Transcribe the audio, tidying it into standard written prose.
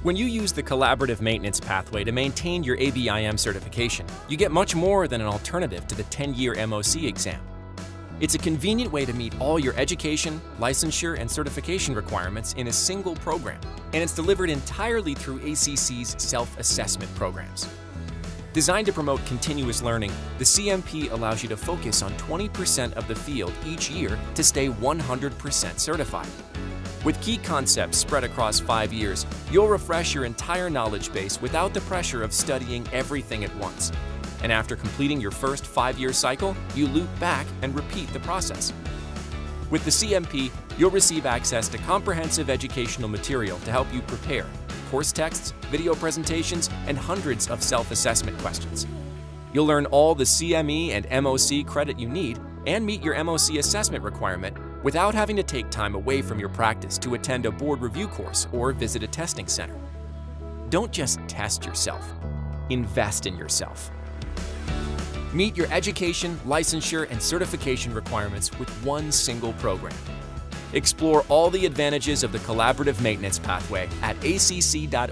When you use the collaborative maintenance pathway to maintain your ABIM certification, you get much more than an alternative to the 10-year MOC exam. It's a convenient way to meet all your education, licensure, and certification requirements in a single program, and it's delivered entirely through ACC's self-assessment programs. Designed to promote continuous learning, the CMP allows you to focus on 20% of the field each year to stay 100% certified. With key concepts spread across 5 years, you'll refresh your entire knowledge base without the pressure of studying everything at once. And after completing your first 5-year cycle, you loop back and repeat the process. With the CMP, you'll receive access to comprehensive educational material to help you prepare, course texts, video presentations, and hundreds of self-assessment questions. You'll learn all the CME and MOC credit you need and meet your MOC assessment requirement without having to take time away from your practice to attend a board review course or visit a testing center. Don't just test yourself. Invest in yourself. Meet your education, licensure, and certification requirements with one single program. Explore all the advantages of the collaborative maintenance pathway at acc.org/CMP.